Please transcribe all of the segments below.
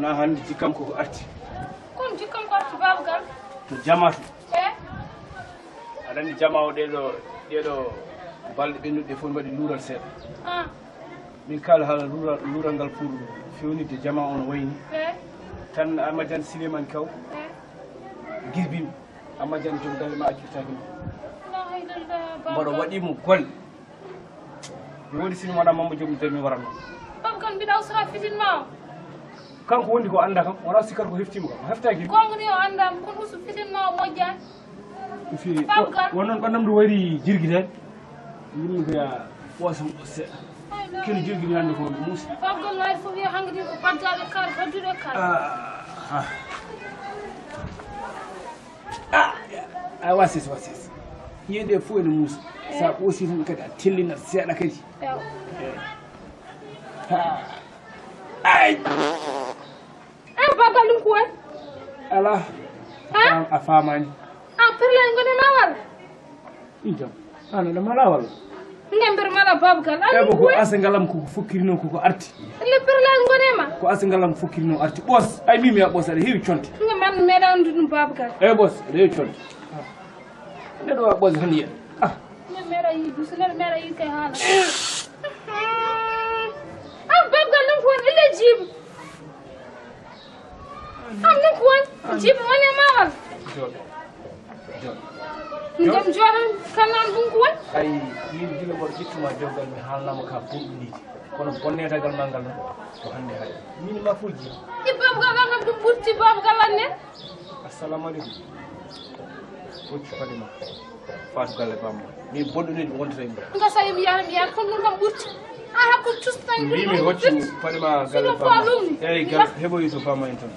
wona hande jikkam koko arti kon jikkam ko arti babgal to jamatu aɗa andi jama o ɗeɗo balɗe ɓennuɗe fof mbaɗi luural seeɗa min kala haala luural ngal pour fewnidde jama o no wayni tan Amadiane Souleymane Kaw girbimi Amadiane joom galle ma accirtaki ma mbaɗo waɗimo golle mi woni sino waɗa mamma joom dal mi waratno babgal mbiɗa usra fitinma o kanko wondi ko anda kam wona sikkata ko heftimo kam heftaki gonga ni o andama kono usu fitinma o moƴƴani fi won noon ɓannam ɗo wari jirguitade yimmi koya ɓoosa seeɗa kene jirgui hande ko muusi babgal nayi fof yo hankkadi ko baddaɓe kaare badduɗo kaare wasis yiiɗe fof ene muusa sa ɓoosi tan kadi a tellinat seeɗa kadi ay babgal ɗum ko way ala a famani perlani gone ma walla jam an aɗa mala walla ngembere mala babgal eɓo ko asa ngalam koko fokkirino koko arti le perlani gonema ko asa ngalam fokkirino arti ɓoos ay mimi a ɓoos aɗa heewi conte man meeɗa andu ɗum babgal eyi ɓoos aɗa heewi conte neɗo a ɓoos tan yiya meeɗa yiidu so neɗo meeɗa yiid kay haala babgal ɗum ko won elle jiiba ɗum ko won jiiba woni e ma walla jam jooɗan kalnan ɗum ko won ay min gila mboɗo ƴettuma joggal mi haalnama ka ɓurɗuliide kono bonnetagal ma ngal noon ko hannde hay min ma fof jiiba ɗi babgal ɓagal ɗum ɓurti babgal annen assalamu aleykum hoccu fade ma fatou galle bamma min bonɗunide wonta e mum gasa mi yaha kono ɗum kam ɓurti a hakko custan mbimi hoccu fade ma galle bamma eyyi gal heɓoyi to bamma en tan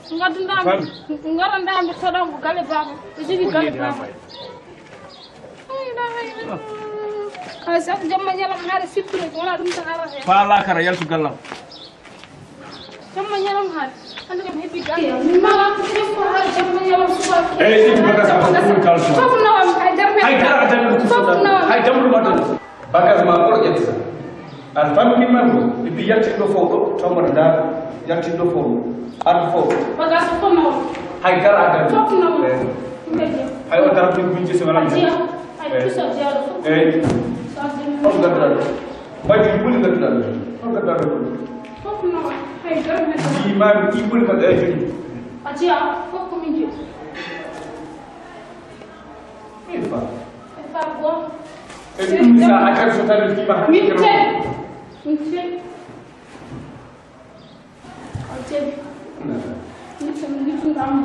gaddandami toɗon ko galle baba ɓe jogui galle baba hay sabu jamma ñalam haade sippire wona ɗum tan arate faala kara yaltu gallam jamma ñalam haade hande kam heeɓi galle mala ko haade jamma ñalam subaka eyyi ɗum bagage a ɗum kalso fof nawam hay darme hay dara tan fof nawam hay damɗum adana bagage ma ɓoɗo ƴetta an famminman ko e mbi yaltiɗo fof ɗo tombata dar yaltiɗo fof arde fof bagage fof nawam hay dara adana fof nawam hay o dara ɗum binji so wala eyyi fof gadduɗa ɗo mbaɗi ɓuuli gadduɗa ɗo fof gadduɗa ɗo fof nawam hay darme imami ɗi ɓuuli gadduɗa e joni a jeeya fof komin jeeyi min fa fa goto e ɗum sa a kadi so tawi fima min ceeɗi a ceeɗi nittuɗama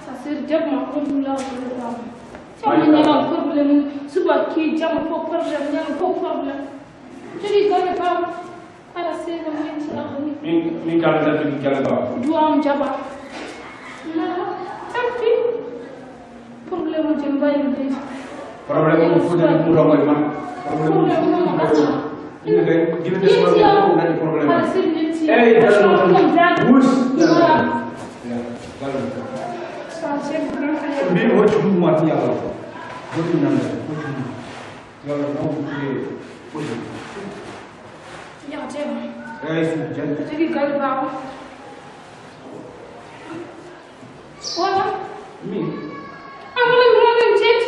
sa seeri debbo ma ɗoɗulawa ɗoɗulama jamma ñalam probléme suba ki jamma fof probléme ñalam fof probléme jogui galle baba ara seeɗa metti ahani min kala tan min kala baba duwam jaɓa tampi probléme o jem mbayi leydi problème o fof tan ɗum rongoye ma probléme o acca ine kay guila desma nani probléme ara seeɗi metti eyyi wus mbimi hoccu ɗum ma tiya ala hoccu nande hoccu yalla non ɓuɗe yahtema eyyi suudu jande jogui galle baba wala min wala mi wonami ceeti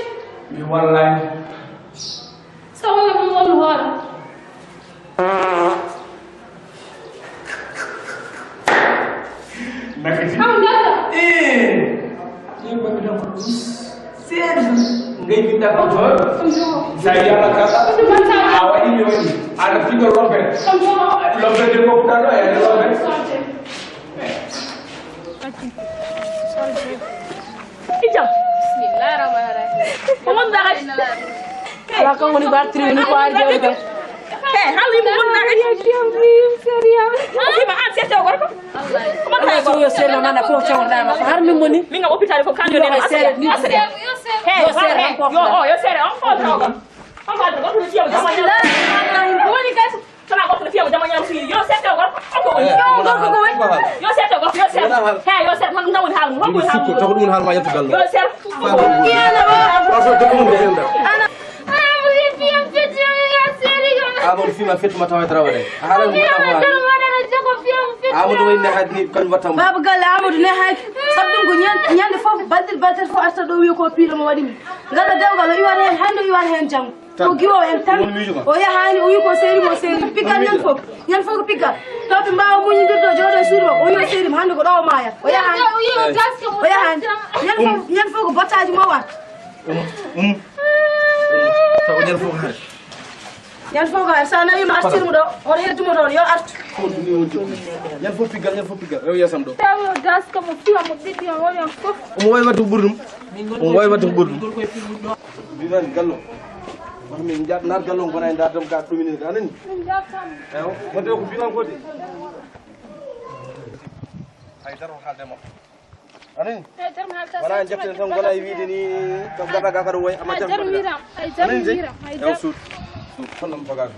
mi wallani sa walla mo wallu hoore nakati aw dalla yimɓeɓe tan ko ɗum seeɗa ngay binda kam toon sa yiyama kala a waɗi mi waɗi aɗa fiɗo lompere lompere de goppuɗa ɗo yade lompere ijam bismillah rahmani rahim omon dagat ala kan woni batri ni ko ar jewde kan he hawi mo mon dagat yam seriam ma an sete gorko allah man hay so yo sero nana ko cewdama ko har min moni min ngam hôpital ko kanjo ne asere yo sere yo sere on fo taw on fa do ko fiya jama nyam woni gas sana ko fiya jama nyam fi yo sete gorko ko woni ko woni yo sete gorko yo sete he yo sete man ndawul hal mo ko hal to ko dum hal ma yettu gal yo sete yana ba ko to ko ndem da ana amri fi am fiti ya sere yo abon fi ma fetu ma tawa drawade hala mo Amadou way ne hadi kan watam baba galle Amadou ne haki sabdum ko nyande fof baldir fof arta do wi ko piilo mo wadi mi ngala dewgal o iwat hen hande o iwat hen jam ko giwo en tan o yahani o wi ko seri mo seri pigal nyan fof ko pigal toɓe mbawa muñidirde jooɗo suuɗo o wi seri hande ko ɗo maya o yahani nyan fof ko bottaji mo wat taw ñen fof har yan fof ko sa nawima artirmo ɗo oɗo heddumo ɗo yo artu ñen fof pigal yow yesam ɗo tawi o gaska mo fiwa mo ɗiɗɗi o woyan fof omo way wattu ɓurdum biman gallo min nar gallo gona e ndar dam ga ɗumini ka anani eyo mate ko biman ko de ay daro haaldema anani wala jeften tan gona e wiide ni kam gata ga kado way ama jam eyo suut kollam bagage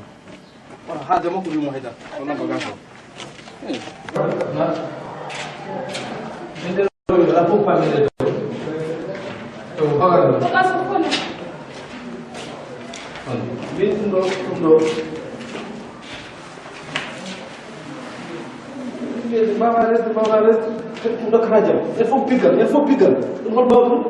wala haalde makko wimo haydar kollam bagage Bawa rest, ɗum ɗo karaja. Il faut pigal. Ɗum hol bawa ɗum.